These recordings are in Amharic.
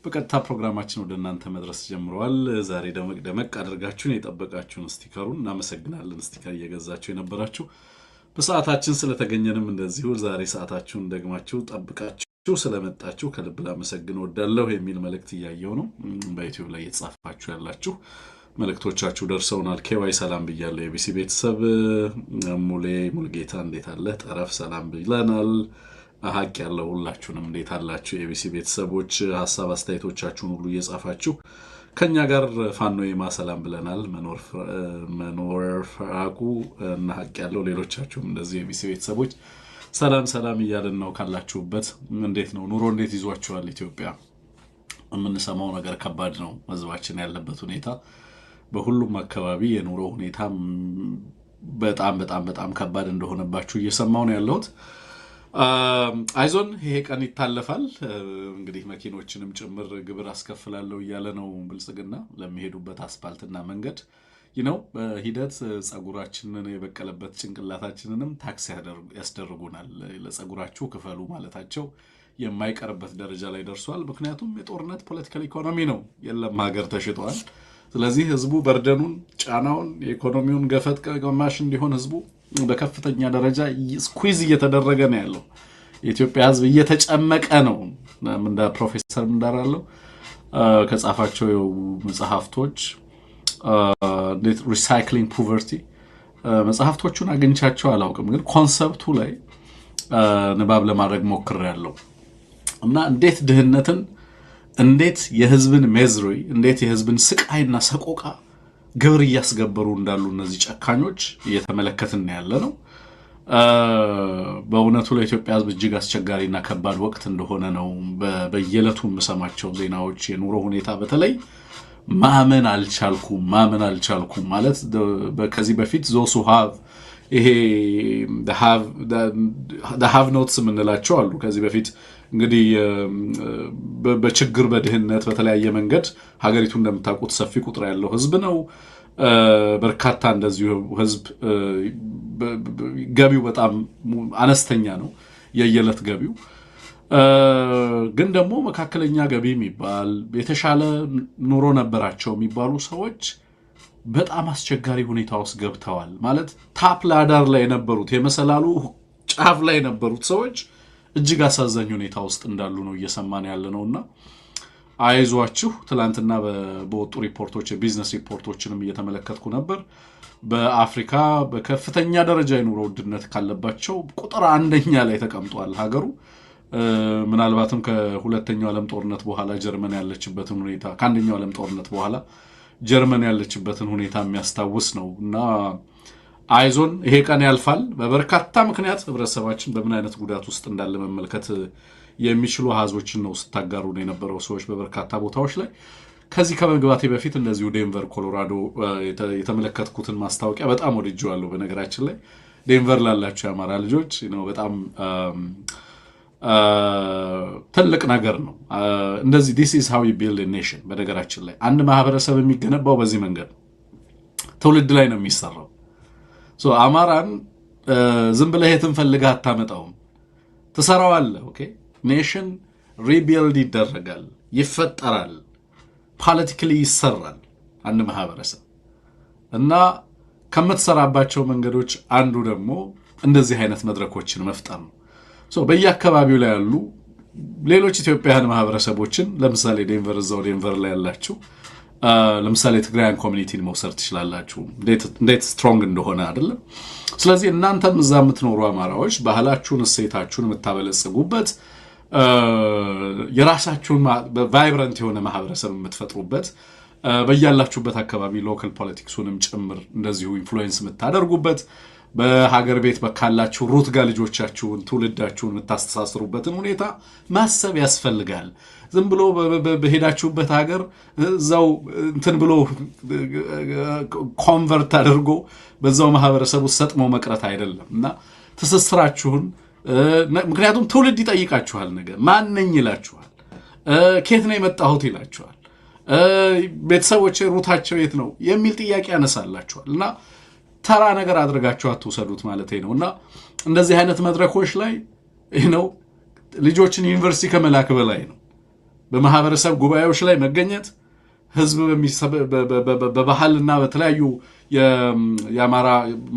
በቀጥታ ፕሮግራማችን ወደ እናንተ መድረስ ጀምሯል። ዛሬ ደመቅ አድርጋችሁን የጠበቃችሁን ስቲከሩን እናመሰግናለን። ስቲከር እየገዛችሁ የነበራችሁ በሰዓታችን ስለተገኘንም እንደዚሁ ዛሬ ሰዓታችሁን ደግማችሁ ጠብቃችሁ ስለመጣችሁ ከልብ ላመሰግን ወዳለሁ የሚል መልእክት እያየው ነው። በዩቲዩብ ላይ እየተጻፋችሁ ያላችሁ መልእክቶቻችሁ ደርሰውናል። ኬዋይ ሰላም ብያለሁ። የቢሲ ቤተሰብ ሙልጌታ እንዴት አለ? ጠረፍ ሰላም ብለናል። ሀቅ ያለው ሁላችሁንም እንዴት አላችሁ? የቢሲ ቤተሰቦች ሐሳብ አስተያየቶቻችሁን ሁሉ እየጻፋችሁ ከኛ ጋር ፋኖ የማሰላም ብለናል። መኖር ፍራቁ እና ሀቅ ያለው ሌሎቻችሁም እንደዚህ የቢሲ ቤተሰቦች ሰላም እያልን ነው። ካላችሁበት እንዴት ነው ኑሮ? እንዴት ይዟችኋል? ኢትዮጵያ የምንሰማው ነገር ከባድ ነው። ህዝባችን ያለበት ሁኔታ በሁሉም አካባቢ የኑሮ ሁኔታ በጣም ከባድ እንደሆነባችሁ እየሰማው ነው ያለሁት። አይዞን ይሄ ቀን ይታለፋል። እንግዲህ መኪኖችንም ጭምር ግብር አስከፍላለሁ እያለ ነው ብልጽግና ለሚሄዱበት አስፓልትና መንገድ ነው። በሂደት ጸጉራችንን የበቀለበት ጭንቅላታችንንም ታክስ ያስደርጉናል። ለጸጉራችሁ ክፈሉ ማለታቸው የማይቀርበት ደረጃ ላይ ደርሷል። ምክንያቱም የጦርነት ፖለቲካል ኢኮኖሚ ነው። የለም ሀገር ተሽጧል። ስለዚህ ህዝቡ በርደኑን፣ ጫናውን፣ የኢኮኖሚውን ገፈት ቀማሽ እንዲሆን ህዝቡ በከፍተኛ ደረጃ ስኩዊዝ እየተደረገ ነው ያለው። የኢትዮጵያ ህዝብ እየተጨመቀ ነው። እንደ ፕሮፌሰር እንዳራለው ከጻፋቸው መጽሐፍቶች ሪሳይክሊንግ ፖቨርቲ መጽሐፍቶቹን አግኝቻቸው አላውቅም፣ ግን ኮንሰፕቱ ላይ ንባብ ለማድረግ ሞክሬያለሁ እና እንዴት ድህነትን፣ እንዴት የህዝብን ሜዝሪ፣ እንዴት የህዝብን ስቃይና ሰቆቃ ግብር እያስገበሩ እንዳሉ እነዚህ ጨካኞች እየተመለከትን ያለ ነው። በእውነቱ ለኢትዮጵያ ህዝብ እጅግ አስቸጋሪና ከባድ ወቅት እንደሆነ ነው በየዕለቱ የምሰማቸው ዜናዎች። የኑሮ ሁኔታ በተለይ ማመን አልቻልኩም ማለት ከዚህ በፊት ዞሱ ሃቭ ይሄ ሃቭ ኖትስ የምንላቸው አሉ። ከዚህ በፊት እንግዲህ በችግር በድህነት በተለያየ መንገድ ሀገሪቱ እንደምታውቁት ሰፊ ቁጥር ያለው ህዝብ ነው። በርካታ እንደዚሁ ህዝብ ገቢው በጣም አነስተኛ ነው፣ የየዕለት ገቢው ግን ደግሞ መካከለኛ ገቢ የሚባል የተሻለ ኑሮ ነበራቸው የሚባሉ ሰዎች በጣም አስቸጋሪ ሁኔታ ውስጥ ገብተዋል። ማለት ታፕ ላዳር ላይ የነበሩት የመሰላሉ ጫፍ ላይ የነበሩት ሰዎች እጅግ አሳዛኝ ሁኔታ ውስጥ እንዳሉ ነው እየሰማን ያለ ነውና አይዟችሁ። ትላንትና በወጡ ሪፖርቶች የቢዝነስ ሪፖርቶችንም እየተመለከትኩ ነበር። በአፍሪካ በከፍተኛ ደረጃ የኑሮ ውድነት ካለባቸው ቁጥር አንደኛ ላይ ተቀምጧል ሀገሩ። ምናልባትም ከሁለተኛው ዓለም ጦርነት በኋላ ጀርመን ያለችበትን ሁኔታ ከአንደኛው ዓለም ጦርነት በኋላ ጀርመን ያለችበትን ሁኔታ የሚያስታውስ ነው እና አይዞን ይሄ ቀን ያልፋል። በበርካታ ምክንያት ህብረተሰባችን በምን አይነት ጉዳት ውስጥ እንዳለ መመልከት የሚችሉ አሃዞችን ነው ስታጋሩ ነው የነበረው ሰዎች በበርካታ ቦታዎች ላይ። ከዚህ ከመግባቴ በፊት እንደዚሁ ዴንቨር ኮሎራዶ የተመለከትኩትን ማስታወቂያ በጣም ወድጄዋለሁ። በነገራችን ላይ ዴንቨር ላላችሁ የአማራ ልጆች ነው በጣም ትልቅ ነገር ነው። እንደዚህ this is how you build a nation። በነገራችን ላይ አንድ ማህበረሰብ የሚገነባው በዚህ መንገድ ትውልድ ላይ ነው የሚሰራው። አማራን ዝም ብለህ የትን ፈልገህ አታመጣውም፣ ትሰራዋለህ። ኦኬ ኔሽን ሪቢልድ ይደረጋል፣ ይፈጠራል፣ ፖለቲካሊ ይሰራል አንድ ማህበረሰብ እና ከምትሰራባቸው መንገዶች አንዱ ደግሞ እንደዚህ አይነት መድረኮችን መፍጠር ነው። በየአካባቢው ላይ ያሉ ሌሎች ኢትዮጵያውያን ማህበረሰቦችን ለምሳሌ ዴንቨር ላይ ያላችሁ ለምሳሌ ትግራይን ኮሚኒቲን መውሰድ ትችላላችሁ፣ እንዴት ስትሮንግ እንደሆነ አይደለም። ስለዚህ እናንተም እዛ የምትኖሩ አማራዎች ባህላችሁን፣ እሴታችሁን የምታበለጽጉበት የራሳችሁን ቫይብረንት የሆነ ማህበረሰብ የምትፈጥሩበት በያላችሁበት አካባቢ ሎካል ፖለቲክሱንም ጭምር እንደዚሁ ኢንፍሉዌንስ የምታደርጉበት በሀገር ቤት በካላችሁ ሩት ጋር ልጆቻችሁን ትውልዳችሁን የምታስተሳስሩበትን ሁኔታ ማሰብ ያስፈልጋል። ዝም ብሎ በሄዳችሁበት ሀገር እዛው እንትን ብሎ ኮንቨርት አድርጎ በዛው ማህበረሰቡ ሰጥሞ መቅረት አይደለም እና ትስስራችሁን ምክንያቱም ትውልድ ይጠይቃችኋል። ነገር ማንነኝ ይላችኋል፣ ከየት ነው የመጣሁት ይላችኋል፣ ቤተሰቦቼ ሩታቸው የት ነው የሚል ጥያቄ ያነሳላችኋል እና ተራ ነገር አድርጋችሁ አትውሰዱት ማለት ነውና እንደዚህ አይነት መድረኮች ላይ ልጆችን ዩኒቨርሲቲ ከመላክ በላይ ነው። በማህበረሰብ ጉባኤዎች ላይ መገኘት፣ ህዝብ በባህልና በተለያዩ የአማራ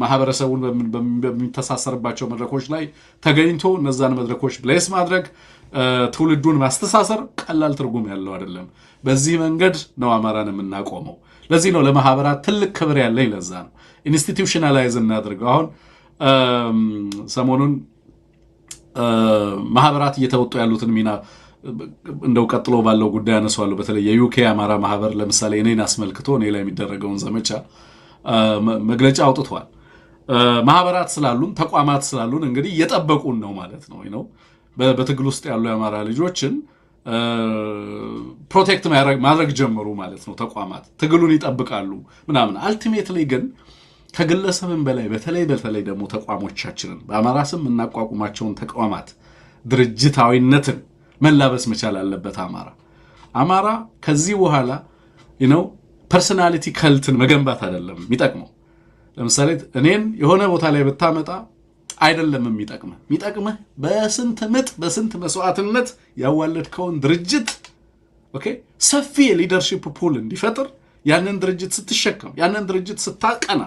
ማህበረሰቡን በሚተሳሰርባቸው መድረኮች ላይ ተገኝቶ እነዛን መድረኮች ብሌስ ማድረግ፣ ትውልዱን ማስተሳሰር ቀላል ትርጉም ያለው አይደለም። በዚህ መንገድ ነው አማራን የምናቆመው። ለዚህ ነው ለማህበራት ትልቅ ክብር ያለኝ። ለዛ ነው ኢንስቲትዩሽናላይዝ እናድርገው። አሁን ሰሞኑን ማህበራት እየተወጡ ያሉትን ሚና እንደው ቀጥሎ ባለው ጉዳይ አነሳዋለሁ። በተለይ የዩኬ አማራ ማህበር ለምሳሌ እኔን አስመልክቶ እኔ ላይ የሚደረገውን ዘመቻ መግለጫ አውጥቷል። ማህበራት ስላሉን ተቋማት ስላሉን እንግዲህ እየጠበቁን ነው ማለት ነው። በትግል ውስጥ ያሉ የአማራ ልጆችን ፕሮቴክት ማድረግ ጀመሩ ማለት ነው። ተቋማት ትግሉን ይጠብቃሉ ምናምን። አልቲሜትሊ ግን ከግለሰብን በላይ በተለይ ደግሞ ተቋሞቻችንን በአማራ ስም እናቋቁማቸውን ተቋማት ድርጅታዊነትን መላበስ መቻል አለበት። አማራ ከዚህ በኋላ ፐርሰናሊቲ ከልትን መገንባት አይደለም የሚጠቅመው። ለምሳሌ እኔን የሆነ ቦታ ላይ ብታመጣ አይደለም የሚጠቅምህ በስንት ምጥ በስንት መስዋዕትነት ያዋለድከውን ድርጅት ሰፊ የሊደርሺፕ ፑል እንዲፈጥር ያንን ድርጅት ስትሸከም ያንን ድርጅት ስታቀና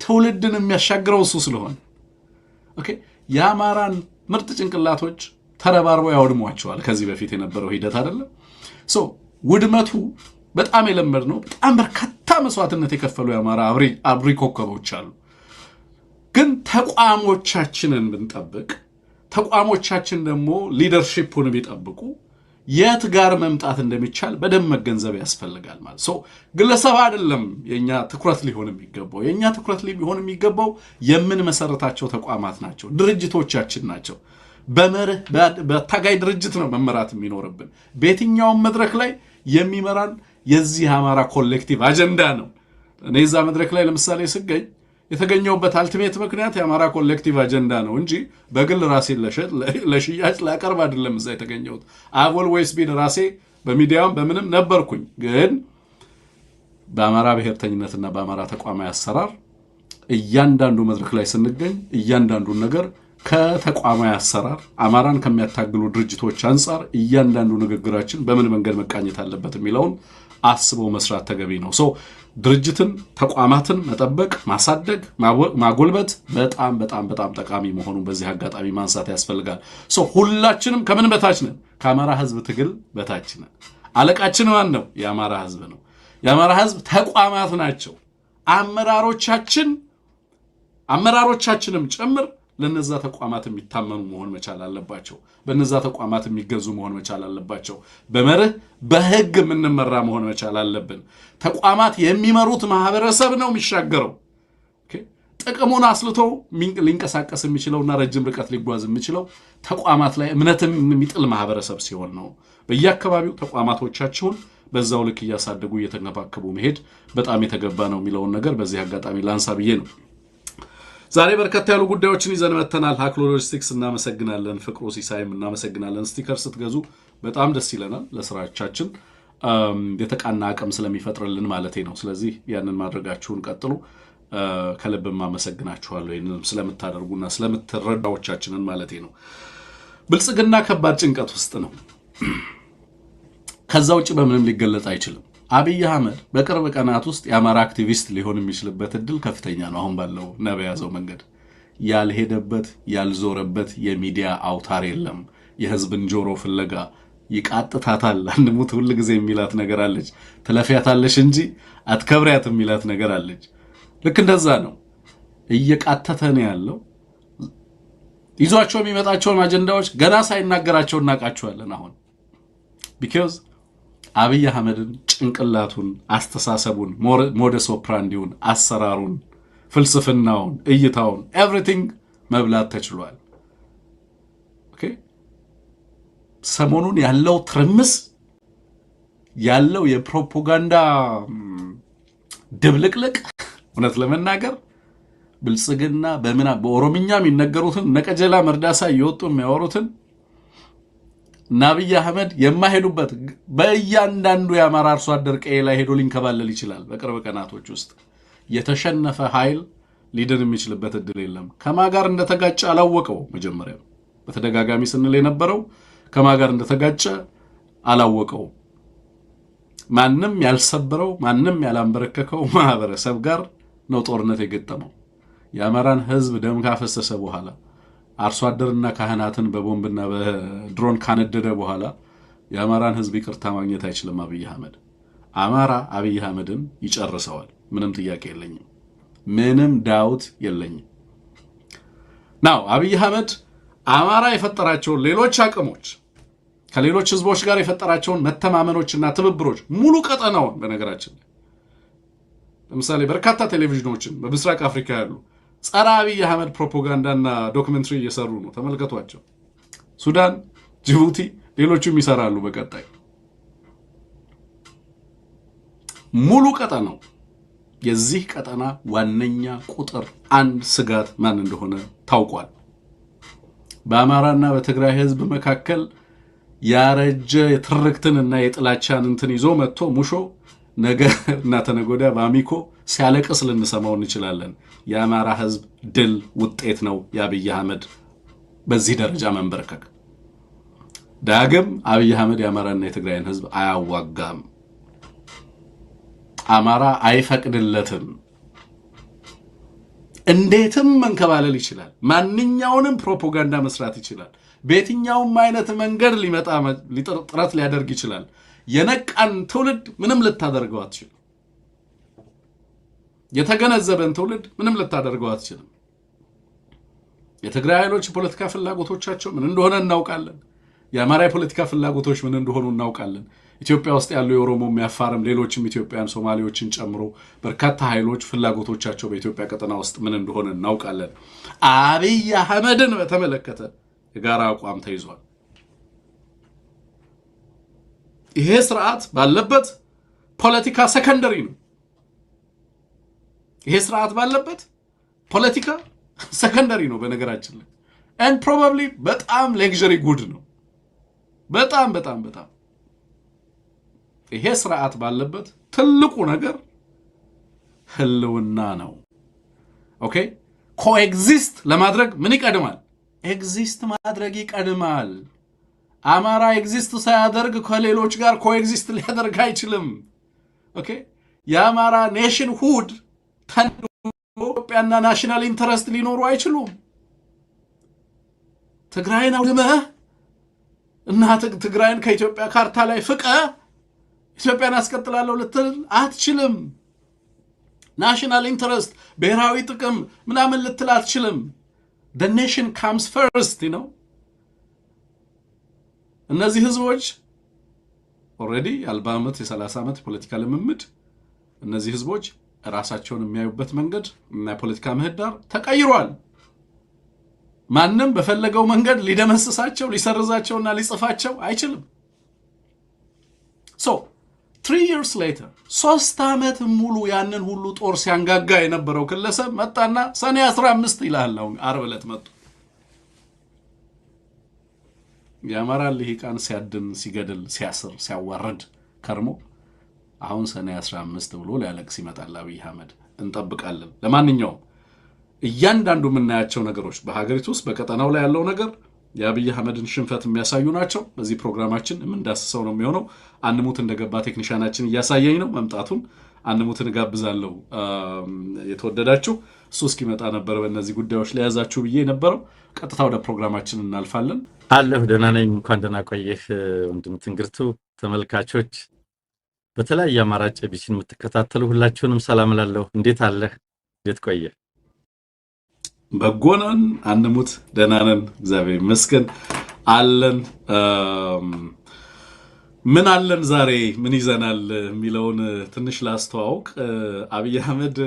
ትውልድን የሚያሻግረው እሱ ስለሆነ የአማራን ምርጥ ጭንቅላቶች ተረባርበው ያወድሟቸዋል። ከዚህ በፊት የነበረው ሂደት አይደለም። ውድመቱ በጣም የለመድ ነው። በጣም በርካታ መስዋዕትነት የከፈሉ የአማራ አብሪ ኮከቦች አሉ። ግን ተቋሞቻችንን ብንጠብቅ፣ ተቋሞቻችን ደግሞ ሊደርሺፑን ቢጠብቁ የት ጋር መምጣት እንደሚቻል በደንብ መገንዘብ ያስፈልጋል ማለት ግለሰብ አይደለም የኛ ትኩረት ሊሆን የሚገባው። የኛ ትኩረት ሊሆን የሚገባው የምንመሰረታቸው ተቋማት ናቸው፣ ድርጅቶቻችን ናቸው። በመርህ በታጋይ ድርጅት ነው መመራት የሚኖርብን። በየትኛውም መድረክ ላይ የሚመራን የዚህ አማራ ኮሌክቲቭ አጀንዳ ነው። እኔ እዛ መድረክ ላይ ለምሳሌ ስገኝ የተገኘውበት አልቲሜት ምክንያት የአማራ ኮሌክቲቭ አጀንዳ ነው እንጂ በግል ራሴ ለሽያጭ ላቀርብ አይደለም እዛ የተገኘሁት። አቮል ወይስ ቢን ራሴ በሚዲያም በምንም ነበርኩኝ። ግን በአማራ ብሔርተኝነትና በአማራ ተቋማዊ አሰራር እያንዳንዱ መድረክ ላይ ስንገኝ እያንዳንዱን ነገር ከተቋማዊ አሰራር አማራን ከሚያታግሉ ድርጅቶች አንጻር እያንዳንዱ ንግግራችን በምን መንገድ መቃኘት አለበት የሚለውን አስቦ መስራት ተገቢ ነው። ድርጅትን ተቋማትን መጠበቅ፣ ማሳደግ፣ ማጎልበት በጣም በጣም በጣም ጠቃሚ መሆኑን በዚህ አጋጣሚ ማንሳት ያስፈልጋል። ሁላችንም ከምን በታች ነን? ከአማራ ህዝብ ትግል በታች ነን። አለቃችን ማን ነው? የአማራ ህዝብ ነው። የአማራ ህዝብ ተቋማት ናቸው። አመራሮቻችንም ጭምር ለነዛ ተቋማት የሚታመኑ መሆን መቻል አለባቸው። በነዛ ተቋማት የሚገዙ መሆን መቻል አለባቸው። በመርህ በህግ የምንመራ መሆን መቻል አለብን። ተቋማት የሚመሩት ማህበረሰብ ነው የሚሻገረው። ጥቅሙን አስልቶ ሊንቀሳቀስ የሚችለውና ረጅም ርቀት ሊጓዝ የሚችለው ተቋማት ላይ እምነትን የሚጥል ማህበረሰብ ሲሆን ነው። በየአካባቢው ተቋማቶቻችሁን በዛው ልክ እያሳደጉ እየተንከባከቡ መሄድ በጣም የተገባ ነው የሚለውን ነገር በዚህ አጋጣሚ ላንሳ ብዬ ነው። ዛሬ በርከት ያሉ ጉዳዮችን ይዘን መተናል። ሃክሎ ሎጂስቲክስ እናመሰግናለን። ፍቅሩ ሲሳይም እናመሰግናለን። ስቲከር ስትገዙ በጣም ደስ ይለናል። ለስራቻችን የተቃና አቅም ስለሚፈጥርልን ማለቴ ነው። ስለዚህ ያንን ማድረጋችሁን ቀጥሉ። ከልብም አመሰግናችኋለሁ ይህንን ስለምታደርጉና ስለምትረዳዎቻችንን ማለቴ ነው። ብልጽግና ከባድ ጭንቀት ውስጥ ነው። ከዛ ውጭ በምንም ሊገለጽ አይችልም። አብይ አህመድ በቅርብ ቀናት ውስጥ የአማራ አክቲቪስት ሊሆን የሚችልበት እድል ከፍተኛ ነው። አሁን ባለው በያዘው መንገድ ያልሄደበት ያልዞረበት የሚዲያ አውታር የለም። የህዝብን ጆሮ ፍለጋ ይቃጥታታል። አንሙት ሁሉ ጊዜ የሚላት ነገር አለች። ትለፊያታለሽ እንጂ አትከብሪያት የሚላት ነገር አለች። ልክ እንደዛ ነው። እየቃተተ ነው ያለው። ይዟቸው የሚመጣቸውን አጀንዳዎች ገና ሳይናገራቸው እናቃቸዋለን። አሁን ቢኮዝ አብይ አህመድን ጭንቅላቱን፣ አስተሳሰቡን፣ ሞደስ ኦፕራንዲውን፣ አሰራሩን፣ ፍልስፍናውን፣ እይታውን ኤቭሪቲንግ መብላት ተችሏል። ሰሞኑን ያለው ትርምስ ያለው የፕሮፓጋንዳ ድብልቅልቅ እውነት ለመናገር ብልጽግና በኦሮምኛ የሚነገሩትን ነቀጀላ መርዳሳ እየወጡ የሚያወሩትን አብይ አህመድ የማይሄዱበት በእያንዳንዱ የአማራ አርሶ አደር ቀዬ ላይ ሄዶ ሊንከባለል ይችላል። በቅርብ ቀናቶች ውስጥ የተሸነፈ ኃይል ሊድን የሚችልበት እድል የለም። ከማጋር እንደተጋጨ አላወቀው። መጀመሪያ በተደጋጋሚ ስንል የነበረው ከማጋር እንደተጋጨ አላወቀው ማንም ያልሰበረው ማንም ያላንበረከከው ማህበረሰብ ጋር ነው ጦርነት የገጠመው የአማራን ህዝብ ደም ካፈሰሰ በኋላ አርሶ አደርና ካህናትን በቦምብና በድሮን ካነደደ በኋላ የአማራን ህዝብ ይቅርታ ማግኘት አይችልም አብይ አህመድ አማራ አብይ አህመድን ይጨርሰዋል ምንም ጥያቄ የለኝም ምንም ዳውት የለኝም ናው አብይ አህመድ አማራ የፈጠራቸው ሌሎች አቅሞች ከሌሎች ህዝቦች ጋር የፈጠራቸውን መተማመኖችና ትብብሮች ሙሉ ቀጠናውን በነገራችን ለምሳሌ በርካታ ቴሌቪዥኖችን በምስራቅ አፍሪካ ያሉ ጸረ አብይ አህመድ ፕሮፓጋንዳና ዶክመንተሪ እየሰሩ ነው ተመልከቷቸው ሱዳን ጅቡቲ ሌሎችም ይሰራሉ በቀጣይ ሙሉ ቀጠናው የዚህ ቀጠና ዋነኛ ቁጥር አንድ ስጋት ማን እንደሆነ ታውቋል በአማራና በትግራይ ህዝብ መካከል ያረጀ የትርክትንና የጥላቻን እንትን ይዞ መጥቶ ሙሾ ነገ እና ተነጎዳ በአሚኮ ሲያለቅስ ልንሰማው እንችላለን የአማራ ህዝብ ድል ውጤት ነው የአብይ አህመድ በዚህ ደረጃ መንበርከክ ዳግም አብይ አህመድ የአማራና የትግራይን ህዝብ አያዋጋም አማራ አይፈቅድለትም እንዴትም መንከባለል ይችላል ማንኛውንም ፕሮፓጋንዳ መስራት ይችላል በየትኛውም አይነት መንገድ ሊመጣ ጥረት ሊያደርግ ይችላል የነቃን ትውልድ ምንም ልታደርገው አትችልም የተገነዘበን ትውልድ ምንም ልታደርገው አትችልም የትግራይ ኃይሎች ፖለቲካ ፍላጎቶቻቸው ምን እንደሆነ እናውቃለን የአማራ ፖለቲካ ፍላጎቶች ምን እንደሆኑ እናውቃለን ኢትዮጵያ ውስጥ ያሉ የኦሮሞ የሚያፋርም ሌሎችም ኢትዮጵያን ሶማሌዎችን ጨምሮ በርካታ ኃይሎች ፍላጎቶቻቸው በኢትዮጵያ ቀጠና ውስጥ ምን እንደሆነ እናውቃለን አብይ አህመድን በተመለከተ የጋራ አቋም ተይዟል ይሄ ስርዓት ባለበት ፖለቲካ ሰከንደሪ ነው ይሄ ስርዓት ባለበት ፖለቲካ ሰከንደሪ ነው በነገራችን ላይ and probably በጣም luxury good ነው በጣም ይሄ ስርዓት ባለበት ትልቁ ነገር ህልውና ነው ኦኬ ኮኤግዚስት ለማድረግ ምን ይቀድማል ኤግዚስት ማድረግ ይቀድማል አማራ ኤግዚስት ሳያደርግ ከሌሎች ጋር ኮኤግዚስት ሊያደርግ አይችልም ኦኬ የአማራ ኔሽን ሁድ ኢትዮጵያና ናሽናል ኢንተረስት ሊኖሩ አይችሉም ትግራይን አውድመህ እና ትግራይን ከኢትዮጵያ ካርታ ላይ ፍቀ ኢትዮጵያን አስቀጥላለሁ ልትል አትችልም ናሽናል ኢንተረስት ብሔራዊ ጥቅም ምናምን ልትል አትችልም the nation comes first you know እነዚህ ህዝቦች already የ40 ዓመት የ30 ዓመት ፖለቲካ ልምምድ እነዚህ ህዝቦች ራሳቸውን የሚያዩበት መንገድ እና ፖለቲካ ምህዳር ተቀይሯል ማንንም በፈለገው መንገድ ሊደመስሳቸው ሊሰርዛቸውና ሊጽፋቸው አይችልም so 3 years later 3 ዓመት ሙሉ ያንን ሁሉ ጦር ሲያንጋጋ የነበረው ግለሰብ መጣና ሰኔ 15 ይላል አሁን ዓርብ ዕለት መጡ የአማራ ልሂቃን ሲያድን ሲገድል ሲያስር ሲያዋርድ ከርሞ አሁን ሰኔ 15 ብሎ ሊያለቅስ ይመጣል አብይ አህመድ እንጠብቃለን ለማንኛውም እያንዳንዱ የምናያቸው ነገሮች በሀገሪቱ ውስጥ በቀጠናው ላይ ያለው ነገር የአብይ አህመድን ሽንፈት የሚያሳዩ ናቸው በዚህ ፕሮግራማችን የምንዳስሰው ነው የሚሆነው አንሙት እንደገባ ቴክኒሻናችን እያሳየኝ ነው መምጣቱን አንሙትን ጋብዛለሁ የተወደዳችሁ እሱ እስኪመጣ ነበር በእነዚህ ጉዳዮች ላይ ያዛችሁ ብዬ ነበረው ቀጥታ ወደ ፕሮግራማችን እናልፋለን አለሁ ደህና ነኝ እንኳን ደህና ቆየህ ወንድም ትንግርቱ ተመልካቾች በተለያየ አማራጭ ቢሲን የምትከታተሉ ሁላችሁንም ሰላም እላለሁ እንዴት አለህ እንዴት ቆየህ በጎነን አንሙት ደህና ነን እግዚአብሔር ይመስገን አለን ምን አለን ዛሬ ምን ይዘናል የሚለውን ትንሽ ላስተዋውቅ አብይ አህመድ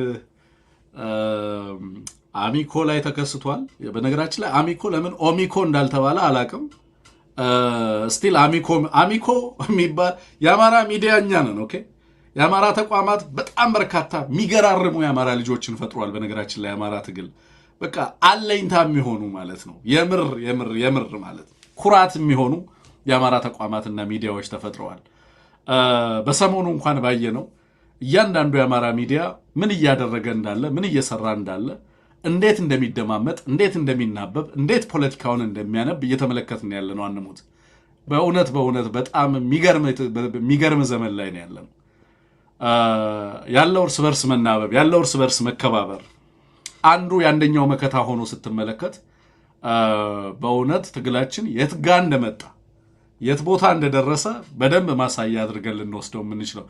አሚኮ ላይ ተከስቷል በነገራችን ላይ አሚኮ ለምን ኦሚኮ እንዳልተባለ አላቅም ስቲል አሚኮ የሚባል የአማራ ሚዲያኛ ነን ኦኬ የአማራ ተቋማት በጣም በርካታ የሚገራርሙ የአማራ ልጆችን ፈጥሯል በነገራችን ላይ የአማራ ትግል በቃ አለኝታ የሚሆኑ ማለት ነው የምር ማለት ኩራት የሚሆኑ የአማራ ተቋማትና ሚዲያዎች ተፈጥረዋል በሰሞኑ እንኳን ባየነው እያንዳንዱ የአማራ ሚዲያ ምን እያደረገ እንዳለ ምን እየሰራ እንዳለ እንዴት እንደሚደማመጥ እንዴት እንደሚናበብ እንዴት ፖለቲካውን እንደሚያነብ እየተመለከትን ያለነው አንሙት በእውነት በጣም የሚገርም ዘመን ላይ ነው ያለነው። ያለው እርስ በርስ መናበብ፣ ያለው እርስ በርስ መከባበር፣ አንዱ የአንደኛው መከታ ሆኖ ስትመለከት በእውነት ትግላችን የት ጋር እንደመጣ የት ቦታ እንደደረሰ በደንብ ማሳያ አድርገን ልንወስደው የምንችለው